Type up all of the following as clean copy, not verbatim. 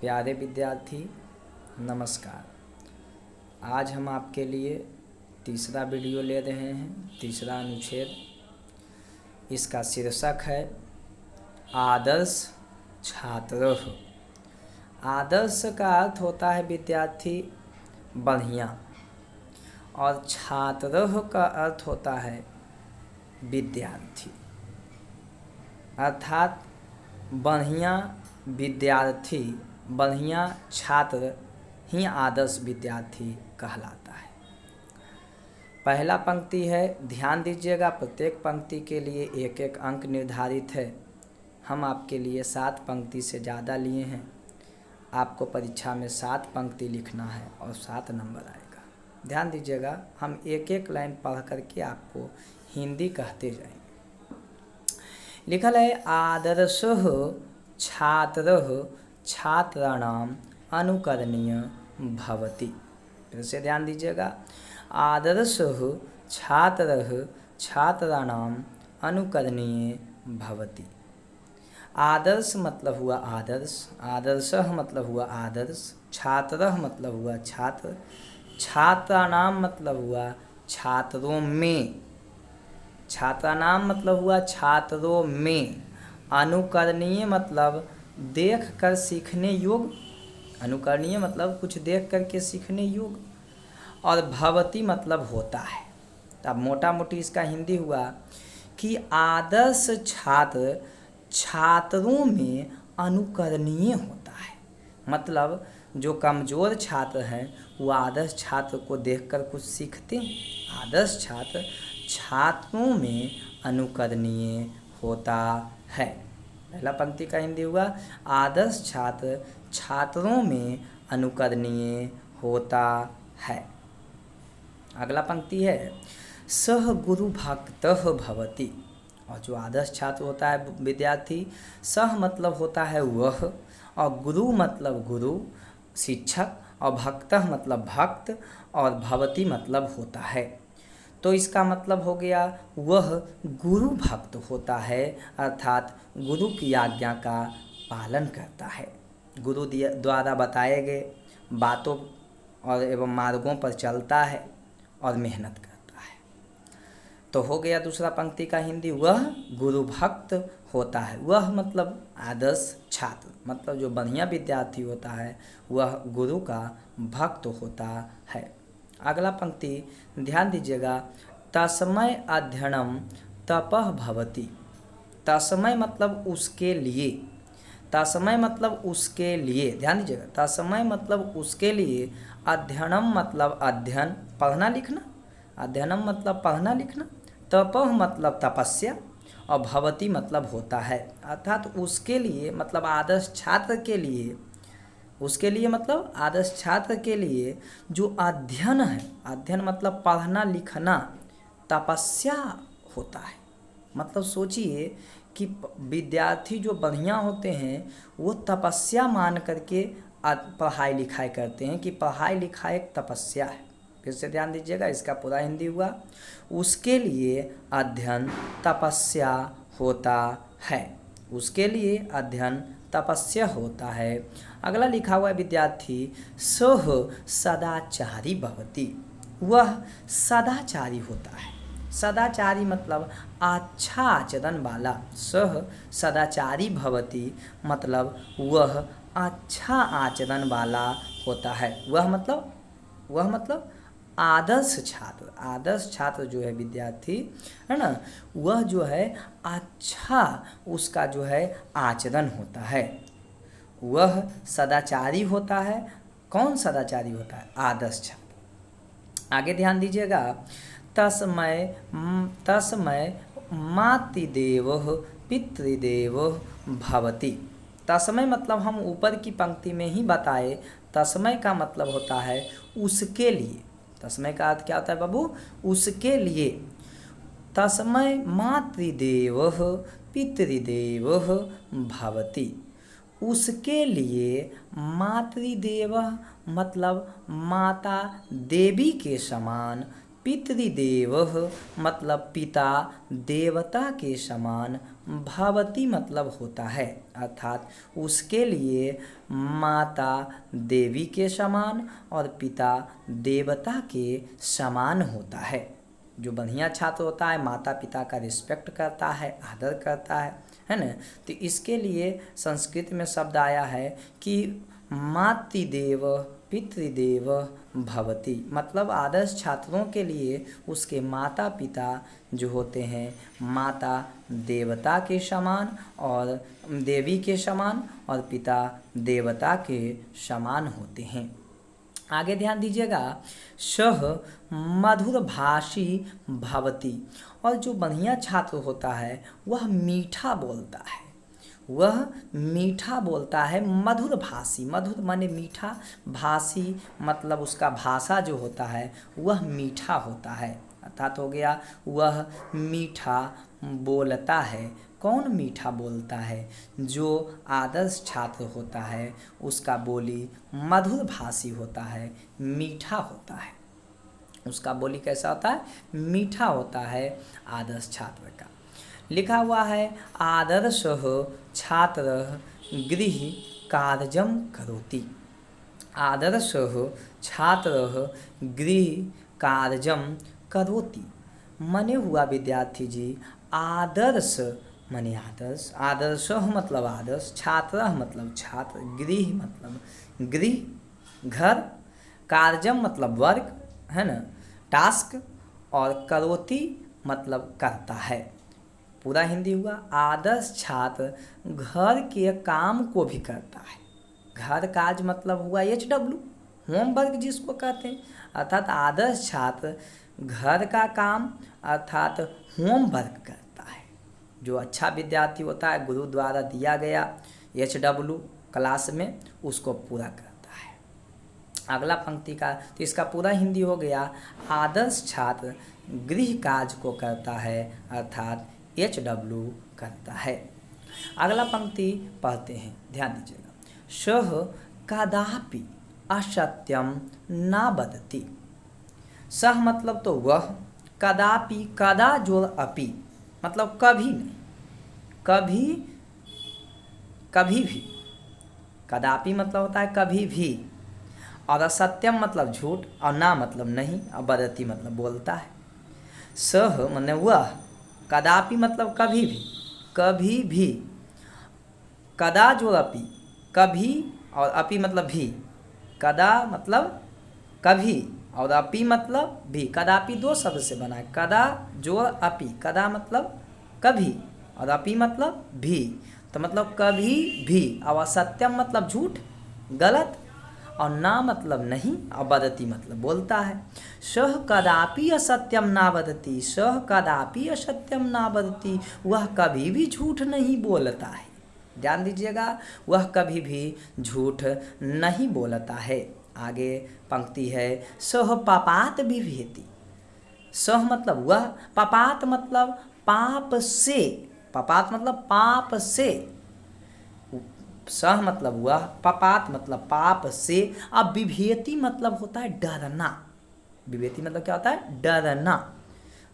प्यारे विद्यार्थी नमस्कार। आज हम आपके लिए तीसरा वीडियो ले रहे हैं, तीसरा अनुच्छेद। इसका शीर्षक है आदर्श छात्र। आदर्श का अर्थ होता है विद्यार्थी बढ़िया, और छात्र का अर्थ होता है विद्यार्थी। अर्थात बढ़िया विद्यार्थी, बढ़िया छात्र ही आदर्श विद्यार्थी कहलाता है। पहला पंक्ति है, ध्यान दीजिएगा, प्रत्येक पंक्ति के लिए एक एक अंक निर्धारित है। हम आपके लिए 7 पंक्ति से ज़्यादा लिए हैं। आपको परीक्षा में 7 पंक्ति लिखना है और 7 नंबर आएगा। ध्यान दीजिएगा, हम एक एक लाइन पढ़ करके आपको हिंदी कहते जाएंगे। लिखल है आदर्शः छात्रः छात्राणाम् अनुकरणीय भवति। फिर से ध्यान दीजिएगा, आदर्शः छात्रः छात्राणाम् अनुकरणीय भवति। आदर्श मतलब हुआ आदर्श, आदर्शः मतलब हुआ आदर्श, छात्रः मतलब हुआ छात्र, छात्राणाम मतलब हुआ छात्रों में, छात्रानाम मतलब हुआ छात्रों में, अनुकरणीय मतलब देख कर सीखने योग्य, अनुकरणीय मतलब कुछ देख कर के सीखने योग्य, और भवति मतलब होता है। तब मोटा मोटी इसका हिंदी हुआ कि आदर्श छात्र छात्रों में अनुकरणीय होता है। मतलब जो कमज़ोर छात्र हैं वो आदर्श छात्र को देखकर कुछ सीखते हैं। आदर्श छात्र छात्रों में अनुकरणीय होता है। पहला पंक्ति का हिंदी हुआ, आदर्श छात्र छात्रों में अनुकरणीय होता है। अगला पंक्ति है, सह गुरु भक्तः भवति। और जो आदर्श छात्र होता है विद्यार्थी, सह मतलब होता है वह, और गुरु मतलब गुरु शिक्षक, और भक्तः मतलब भक्त, और भवति मतलब होता है। तो इसका मतलब हो गया वह गुरु भक्त होता है, अर्थात गुरु की आज्ञा का पालन करता है, गुरु द्वारा बताए गए बातों और एवं मार्गों पर चलता है और मेहनत करता है। तो हो गया दूसरा पंक्ति का हिंदी, वह गुरु भक्त होता है। वह मतलब आदर्श छात्र, मतलब जो बढ़िया विद्यार्थी होता है वह गुरु का भक्त होता है। अगला पंक्ति ध्यान दीजिएगा, तस्मै अध्ययनम तपः भवति। तस्मै मतलब उसके लिए, तस्मै मतलब उसके लिए, ध्यान दीजिएगा, तस्मै मतलब उसके लिए, अध्ययनम मतलब अध्ययन पढ़ना लिखना, अध्ययनम मतलब पढ़ना लिखना, तपः मतलब तपस्या, और भवति मतलब होता है। अर्थात उसके लिए मतलब आदर्श छात्र के लिए, उसके लिए मतलब आदर्श छात्र के लिए जो अध्ययन है, अध्ययन मतलब पढ़ना लिखना, तपस्या होता है। मतलब सोचिए कि विद्यार्थी जो बढ़िया होते हैं वो तपस्या मान करके पढ़ाई लिखाई करते हैं, कि पढ़ाई लिखाई एक तपस्या है। फिर से ध्यान दीजिएगा, इसका पूरा हिंदी हुआ, उसके लिए अध्ययन तपस्या होता है, उसके लिए अध्ययन तपस्या होता है। अगला लिखा हुआ है विद्यार्थी, सह सदाचारी भवति। वह सदाचारी होता है। सदाचारी मतलब अच्छा आचरण वाला, सह सदाचारी भवति मतलब वह अच्छा आचरण वाला होता है। वह मतलब आदर्श छात्र, आदर्श छात्र जो है विद्यार्थी है ना, वह जो है अच्छा उसका जो है आचरण होता है, वह सदाचारी होता है। कौन सदाचारी होता है? आदर्श छात्र। आगे ध्यान दीजिएगा, तस्मै मातृदेवः पितृदेवः भवति। तस्मै मतलब हम ऊपर की पंक्ति में ही बताए, तस्मै का मतलब होता है उसके लिए। तस्मै का अर्थ क्या होता है बाबू? उसके लिए। तस्मै मातृदेवः पितृदेवः भवति। उसके लिए मातृदेव मतलब माता देवी के समान, पितृदेवः मतलब पिता देवता के समान, भवति मतलब होता है, अर्थात उसके लिए माता देवी के समान और पिता देवता के समान होता है। जो बढ़िया छात्र होता है माता पिता का रिस्पेक्ट करता है, आदर करता है ना। तो इसके लिए संस्कृत में शब्द आया है कि मातृदेव पितृदेव भवति, मतलब आदर्श छात्रों के लिए उसके माता पिता जो होते हैं माता देवता के समान और देवी के समान और पिता देवता के समान होते हैं। आगे ध्यान दीजिएगा, सह मधुरभाषी भवति, और जो बढ़िया छात्र होता है वह मीठा बोलता है, वह मीठा बोलता है। मधुर भाषी, मधुर माने मीठा, भाषी मतलब उसका भाषा जो होता है वह मीठा होता है, अर्थात हो गया वह मीठा बोलता है। कौन मीठा बोलता है? जो आदर्श छात्र होता है उसका बोली मधुर भाषी होता है, मीठा होता है। उसका बोली कैसा होता है? मीठा होता है आदर्श छात्र का। लिखा हुआ है आदर्शः छात्रः गृह कार्यं करोति। आदर्शः छात्रः गृह कार्यं करोति मने हुआ विद्यार्थी जी, आदर्श मने आदर्श, आदर्शः मतलब आदर्श, छात्रः मतलब छात्र, गृह मतलब गृह घर, कार्यम मतलब वर्क है ना, टास्क, और करोति मतलब करता है। पूरा हिंदी हुआ, आदर्श छात्र घर के काम को भी करता है। घर काज मतलब हुआ HW, होमवर्क जिसको कहते हैं, अर्थात आदर्श छात्र घर का काम अर्थात होमवर्क करता है। जो अच्छा विद्यार्थी होता है गुरु द्वारा दिया गया HW क्लास में उसको पूरा करता है। अगला पंक्ति का तो इसका पूरा हिंदी हो गया, आदर्श छात्र गृह कार्य को करता है अर्थात HW करता है। अगला पंक्ति पढ़ते हैं, ध्यान दीजिएगा, सह कदापि असत्यम न वदति। सह मतलब तो वह, कदापि कदा जोड़ अपि मतलब कभी नहीं, कभी कभी भी, कदापि मतलब होता है कभी भी, और असत्यम मतलब झूठ, और ना मतलब नहीं, और वदति मतलब बोलता है। सह माने वह, कदापि मतलब कभी भी, कभी भी, कदा जोड़ अपि कभी, और अपि मतलब भी, कदा मतलब कभी और अपि मतलब भी, कदापि दो शब्द से बना है, कदा जोड़ अपि, कदा मतलब कभी और अपि मतलब भी, तो मतलब कभी भी, और असत्यम मतलब झूठ गलत, और ना मतलब नहीं, और वदति मतलब बोलता है। सह कदापि असत्यम ना वदति, सह कदापि असत्यम ना वदति, वह कभी भी झूठ नहीं बोलता है। ध्यान दीजिएगा, वह कभी भी झूठ नहीं बोलता है। आगे पंक्ति है, सह पापात बिभेति। सह मतलब वह, पापात मतलब पाप से, पापात मतलब पाप से, सह मतलब वह, पापात मतलब पाप से, अब बिभेति मतलब होता है डरना। विभेति मतलब क्या होता है? डरना।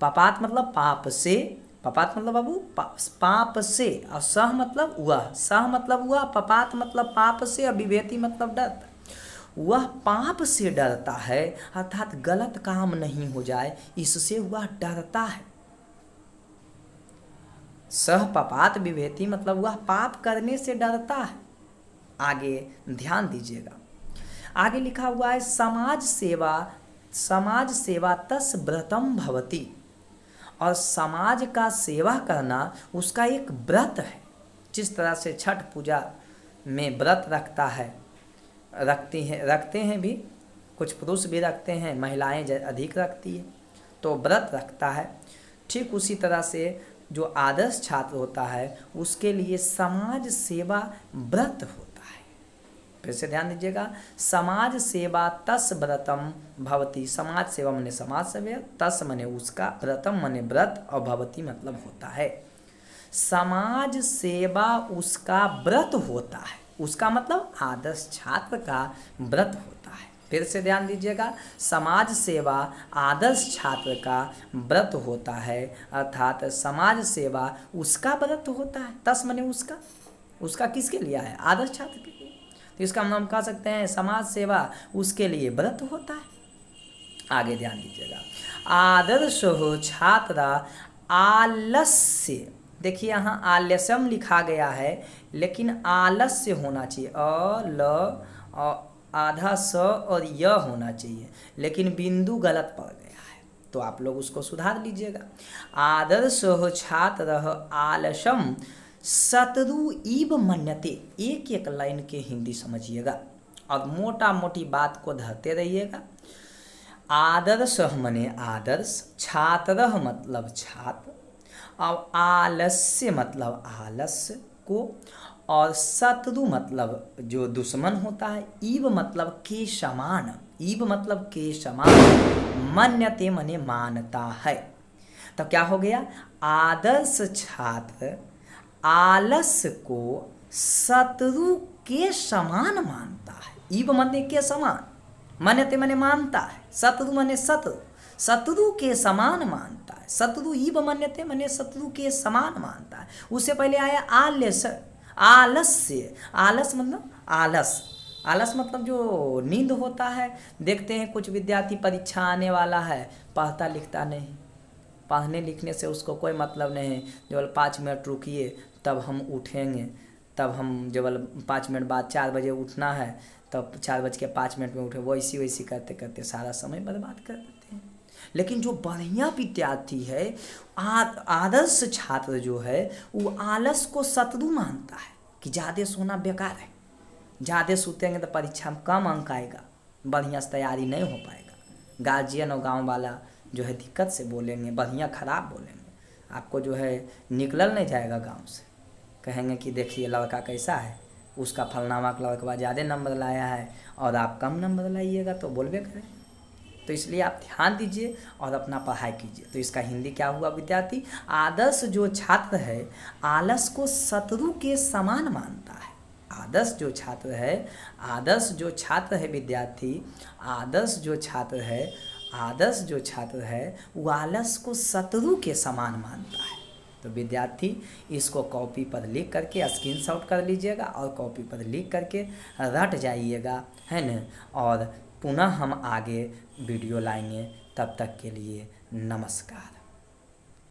पापात मतलब पाप से, पापात मतलब बाबू पाप से, और सह मतलब वह, सह मतलब वह, पापात मतलब पाप से, और विभेति मतलब डरता। वह पाप से डरता है अर्थात गलत काम नहीं हो जाए इससे वह डरता है। सह पापात विभेति मतलब वह पाप करने से डरता है। आगे ध्यान दीजिएगा, आगे लिखा हुआ है समाज सेवा तस् व्रतम भवति, और समाज का सेवा करना उसका एक व्रत है। जिस तरह से छठ पूजा में व्रत रखते हैं भी, कुछ पुरुष भी रखते हैं, महिलाएं अधिक रखती है तो व्रत रखता है, ठीक उसी तरह से जो आदर्श छात्र होता है उसके लिए समाज सेवा व्रत होता है। फिर से ध्यान दीजिएगा, समाज सेवा तस् व्रतम भवति, समाज सेवा माने समाज सेवा, तस् माने उसका, व्रतम माने व्रत, और भवति मतलब होता है। समाज सेवा उसका व्रत होता है, उसका मतलब आदर्श छात्र का व्रत होता है। फिर से ध्यान दीजिएगा, समाज सेवा आदर्श छात्र का व्रत होता है, अर्थात समाज सेवा उसका व्रत होता है। तस माने उसका किसके लिए है? आदर्श छात्र के लिए। तो इसका हम कह सकते हैं समाज सेवा उसके लिए व्रत होता है। आगे ध्यान दीजिएगा, आदर्श हो छात्र आलस्य, देखिए यहाँ आलस्यम लिखा गया है लेकिन आलस्य होना चाहिए, आधा स और य होना चाहिए, लेकिन बिंदु गलत पड़ गया है, तो आप लोग उसको सुधार लीजिएगा। आदर्श हो छात्र आलसम शत्रु इव मन्यते, एक एक लाइन के हिंदी समझिएगा और मोटा मोटी बात को धरते रहिएगा। आदर्श मने आदर्श, छात्र मतलब छात्र, और आलस्य मतलब आलस्य को, और शत्रु मतलब जो दुश्मन होता है, ईव मतलब के समान, ईव मतलब के समान, मन्यते मने मानता है। तो क्या हो गया? आदर्श छात्र आलस्य को शत्रु के समान मानता है। ईव मने के समान, मन्यते मने मानता है, शत्रु मने शत्रु, शत्रु के समान मानता है। शत्रु ईव मन्यते मने शत्रु के समान मानता है। उससे पहले आया आलस्य, आलस्य, आलस मतलब आलस, आलस मतलब जो नींद होता है। देखते हैं कुछ विद्यार्थी परीक्षा आने वाला है, पढ़ता लिखता नहीं, पढ़ने लिखने से उसको कोई मतलब नहीं, केवल 5 मिनट रुकिए तब हम उठेंगे, तब हम केवल 5 मिनट बाद 4 बजे उठना है, तब 4:05 में उठे, वैसी करते करते सारा समय बर्बाद कर देते हैं। लेकिन जो बढ़िया विद्यार्थी है, आदर्श छात्र जो है, वो आलस को शत्रु मानता है कि ज़्यादा सोना बेकार है, ज़्यादा सूतेंगे तो परीक्षा में कम अंक आएगा, बढ़िया से तैयारी नहीं हो पाएगा। गार्जियन और गांव वाला जो है दिक्कत से बोलेंगे, बढ़िया ख़राब बोलेंगे, आपको जो है निकल नहीं जाएगा गांव से। कहेंगे कि देखिए लड़का कैसा है, उसका फलनामा का लड़का ज़्यादा नंबर लाया है और आप कम नंबर लाइएगा तो बोलबे करें। तो इसलिए आप ध्यान दीजिए और अपना पढ़ाई कीजिए। तो इसका हिंदी क्या हुआ विद्यार्थी? आदर्श जो छात्र है आलस को शत्रु के समान मानता है। आदर्श जो छात्र है, आदर्श जो छात्र है विद्यार्थी, आदर्श जो छात्र है, आदर्श जो छात्र है वो आलस को शत्रु के समान मानता है। तो विद्यार्थी इसको कॉपी पर लिख करके स्क्रीनशॉट कर लीजिएगा और कॉपी पर लिख करके रट जाइएगा, है न। और पुनः हम आगे वीडियो लाएंगे, तब तक के लिए नमस्कार।